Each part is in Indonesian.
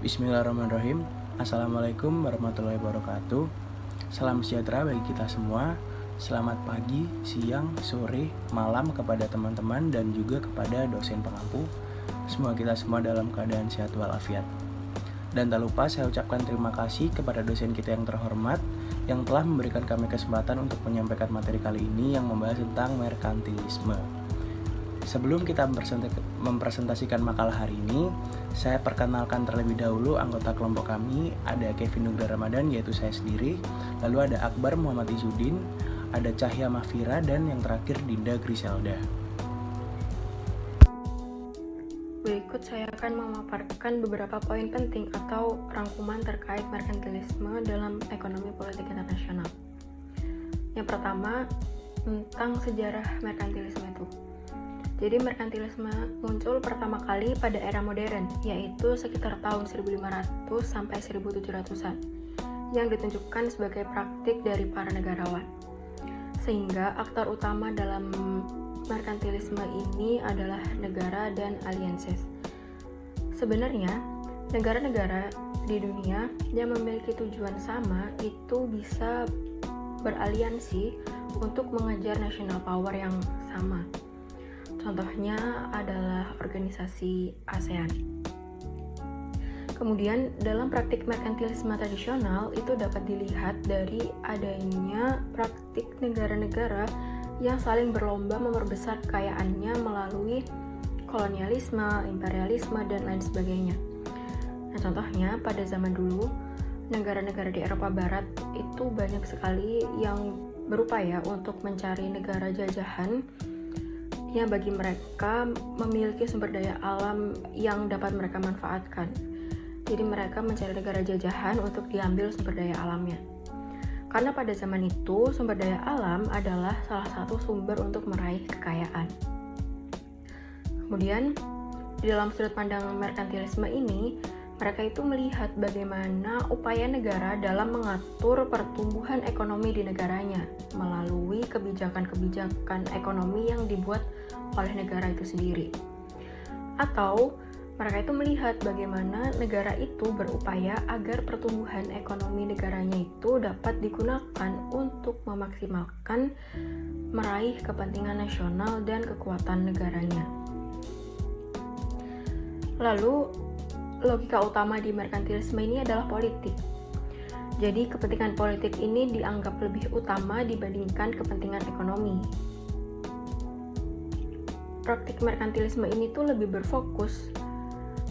Bismillahirrahmanirrahim. Assalamualaikum warahmatullahi wabarakatuh. Salam sejahtera bagi kita semua. Selamat pagi, siang, sore, malam kepada teman-teman dan juga kepada dosen pengampu. Semoga kita semua dalam keadaan sehat walafiat. Dan tak lupa saya ucapkan terima kasih kepada dosen kita yang terhormat yang telah memberikan kami kesempatan untuk menyampaikan materi kali ini yang membahas tentang merkantilisme. Sebelum kita mempresentasikan makalah hari ini, saya perkenalkan terlebih dahulu anggota kelompok kami. Ada Kevin Nugra Ramadan, yaitu saya sendiri. Lalu ada Akbar Muhammad Izudin, ada Cahya Mahfira, dan yang terakhir Dinda Griselda. Berikut saya akan memaparkan beberapa poin penting atau rangkuman terkait merkantilisme dalam ekonomi politik internasional. Yang pertama, tentang sejarah merkantilisme itu. Jadi merkantilisme muncul pertama kali pada era modern, yaitu sekitar tahun 1500 sampai 1700-an, yang ditunjukkan sebagai praktik dari para negarawan. Sehingga aktor utama dalam merkantilisme ini adalah negara dan alianses. Sebenarnya, negara-negara di dunia yang memiliki tujuan sama itu bisa beraliansi untuk mengejar national power yang sama. Contohnya adalah organisasi ASEAN. Kemudian dalam praktik merkantilisme tradisional itu dapat dilihat dari adanya praktik negara-negara yang saling berlomba memperbesar kekayaannya melalui kolonialisme, imperialisme, dan lain sebagainya. Nah, contohnya pada zaman dulu, negara-negara di Eropa Barat itu banyak sekali yang berupaya untuk mencari negara jajahan yang bagi mereka memiliki sumber daya alam yang dapat mereka manfaatkan. Jadi mereka mencari negara jajahan untuk diambil sumber daya alamnya. Karena pada zaman itu sumber daya alam adalah salah satu sumber untuk meraih kekayaan. Kemudian di dalam sudut pandang merkantilisme ini, mereka itu melihat bagaimana upaya negara dalam mengatur pertumbuhan ekonomi di negaranya melalui kebijakan-kebijakan ekonomi yang dibuat oleh negara itu sendiri. Atau mereka itu melihat bagaimana negara itu berupaya agar pertumbuhan ekonomi negaranya itu dapat digunakan untuk memaksimalkan meraih kepentingan nasional dan kekuatan negaranya. Lalu logika utama di merkantilisme ini adalah politik. Jadi kepentingan politik ini dianggap lebih utama dibandingkan kepentingan ekonomi. Praktik merkantilisme ini tuh lebih berfokus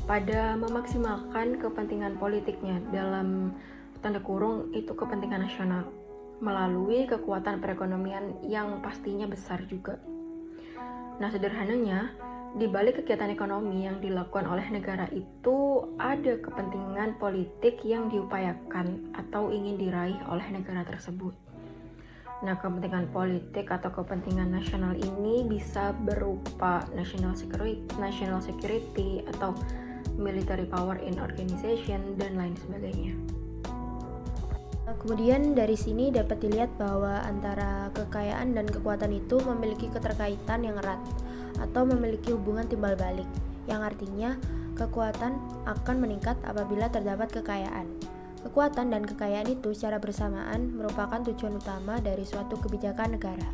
pada memaksimalkan kepentingan politiknya, dalam tanda kurung itu kepentingan nasional, melalui kekuatan perekonomian yang pastinya besar juga. Nah, sederhananya, di balik kegiatan ekonomi yang dilakukan oleh negara itu ada kepentingan politik yang diupayakan atau ingin diraih oleh negara tersebut. Nah, kepentingan politik atau kepentingan nasional ini bisa berupa national security atau military power in organization dan lain sebagainya. Kemudian dari sini dapat dilihat bahwa antara kekayaan dan kekuatan itu memiliki keterkaitan yang erat atau memiliki hubungan timbal balik, yang artinya kekuatan akan meningkat apabila terdapat kekayaan. Kekuatan dan kekayaan itu secara bersamaan merupakan tujuan utama dari suatu kebijakan negara.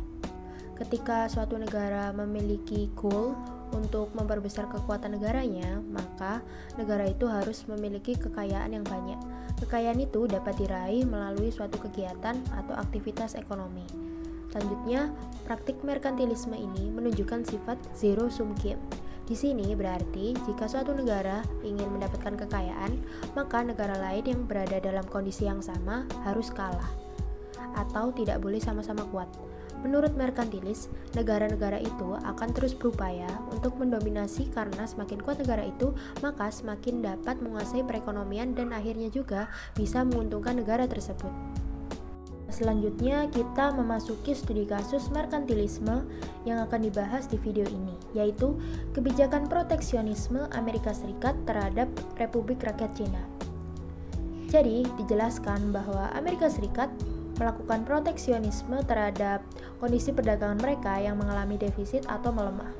Ketika suatu negara memiliki goal untuk memperbesar kekuatan negaranya, maka negara itu harus memiliki kekayaan yang banyak. Kekayaan itu dapat diraih melalui suatu kegiatan atau aktivitas ekonomi. Selanjutnya, praktik merkantilisme ini menunjukkan sifat zero sum game. Di sini berarti jika suatu negara ingin mendapatkan kekayaan, maka negara lain yang berada dalam kondisi yang sama harus kalah atau tidak boleh sama-sama kuat. Menurut merkantilis, negara-negara itu akan terus berupaya untuk mendominasi karena semakin kuat negara itu, maka semakin dapat menguasai perekonomian dan akhirnya juga bisa menguntungkan negara tersebut. Selanjutnya kita memasuki studi kasus merkantilisme yang akan dibahas di video ini, yaitu kebijakan proteksionisme Amerika Serikat terhadap Republik Rakyat Cina. Jadi, dijelaskan bahwa Amerika Serikat melakukan proteksionisme terhadap kondisi perdagangan mereka yang mengalami defisit atau melemah,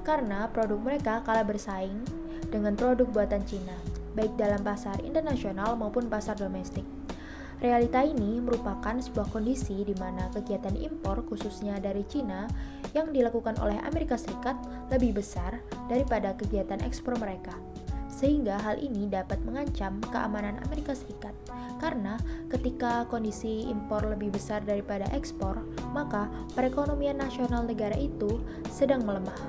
karena produk mereka kalah bersaing dengan produk buatan Cina. baik dalam pasar internasional maupun pasar domestik. Realita ini merupakan sebuah kondisi di mana kegiatan impor khususnya dari Cina yang dilakukan oleh Amerika Serikat lebih besar daripada kegiatan ekspor mereka. Sehingga hal ini dapat mengancam keamanan Amerika Serikat. Karena ketika kondisi impor lebih besar daripada ekspor, maka perekonomian nasional negara itu sedang melemah.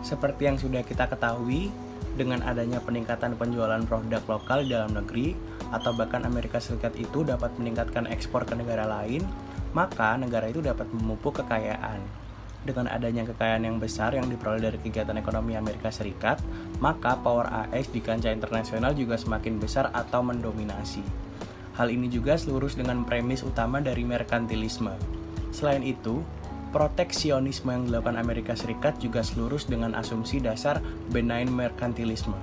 Seperti yang sudah kita ketahui, dengan adanya peningkatan penjualan produk lokal di dalam negeri, atau bahkan Amerika Serikat itu dapat meningkatkan ekspor ke negara lain, maka negara itu dapat memupuk kekayaan. Dengan adanya kekayaan yang besar yang diperoleh dari kegiatan ekonomi Amerika Serikat, maka power AS di kancah internasional juga semakin besar atau mendominasi. Hal ini juga selurus dengan premis utama dari merkantilisme. Selain itu, proteksionisme yang dilakukan Amerika Serikat juga selurus dengan asumsi dasar benign merkantilisme,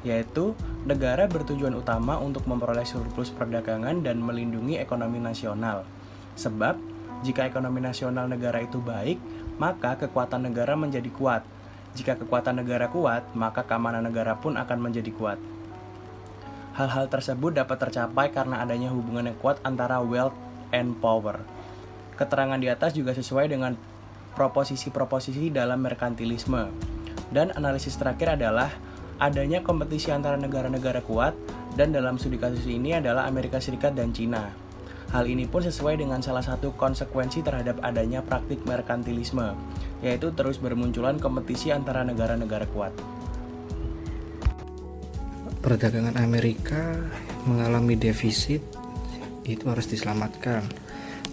yaitu negara bertujuan utama untuk memperoleh surplus perdagangan dan melindungi ekonomi nasional. Sebab, jika ekonomi nasional negara itu baik, maka kekuatan negara menjadi kuat. Jika kekuatan negara kuat, maka keamanan negara pun akan menjadi kuat. Hal-hal tersebut dapat tercapai karena adanya hubungan yang kuat antara wealth and power. Keterangan di atas juga sesuai dengan proposisi-proposisi dalam merkantilisme. Dan analisis terakhir adalah adanya kompetisi antara negara-negara kuat, dan dalam studi kasus ini adalah Amerika Serikat dan Cina. Hal ini pun sesuai dengan salah satu konsekuensi terhadap adanya praktik merkantilisme, yaitu terus bermunculan kompetisi antara negara-negara kuat. Perdagangan Amerika mengalami defisit, itu harus diselamatkan.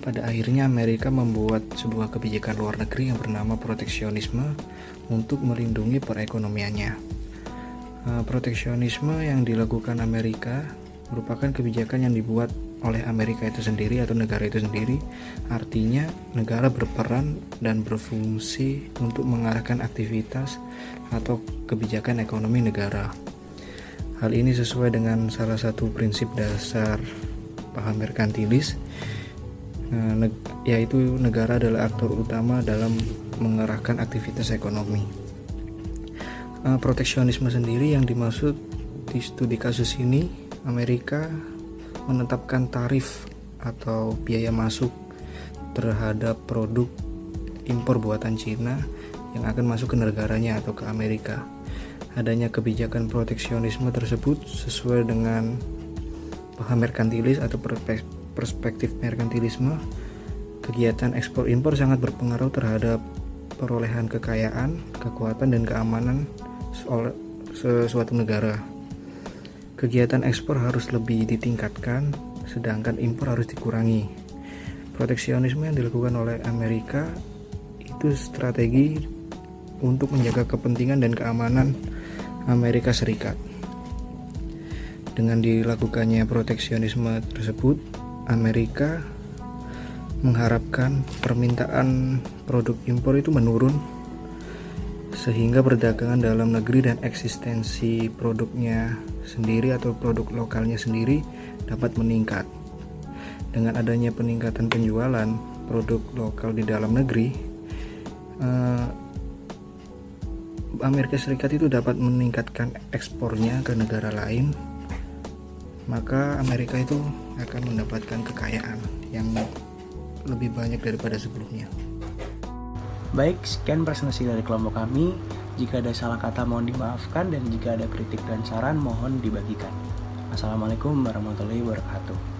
Pada akhirnya Amerika membuat sebuah kebijakan luar negeri yang bernama proteksionisme untuk melindungi perekonomiannya. Proteksionisme yang dilakukan Amerika merupakan kebijakan yang dibuat oleh Amerika itu sendiri atau negara itu sendiri. Artinya negara berperan dan berfungsi untuk mengarahkan aktivitas atau kebijakan ekonomi negara. Hal ini sesuai dengan salah satu prinsip dasar paham merkantilis, yaitu negara adalah aktor utama dalam mengarahkan aktivitas ekonomi. Proteksionisme sendiri yang dimaksud di studi kasus ini, Amerika menetapkan tarif atau biaya masuk terhadap produk impor buatan Cina yang akan masuk ke negaranya atau ke Amerika. Adanya kebijakan proteksionisme tersebut sesuai dengan paham merkantilis atau perspektif merkantilisme. Kegiatan ekspor impor sangat berpengaruh terhadap perolehan kekayaan, kekuatan, dan keamanan suatu negara. Kegiatan ekspor harus lebih ditingkatkan, sedangkan impor harus dikurangi. Proteksionisme yang dilakukan oleh Amerika itu strategi untuk menjaga kepentingan dan keamanan Amerika Serikat. Dengan dilakukannya proteksionisme tersebut, Amerika mengharapkan permintaan produk impor itu menurun, sehingga perdagangan dalam negeri dan eksistensi produknya sendiri atau produk lokalnya sendiri dapat meningkat. Dengan adanya peningkatan penjualan produk lokal di dalam negeri, Amerika Serikat itu dapat meningkatkan ekspornya ke negara lain, maka Amerika itu akan mendapatkan kekayaan yang lebih banyak daripada sebelumnya. Baik, sekian presentasi dari kelompok kami. Jika ada salah kata mohon dimaafkan, dan jika ada kritik dan saran mohon dibagikan. Assalamualaikum warahmatullahi wabarakatuh.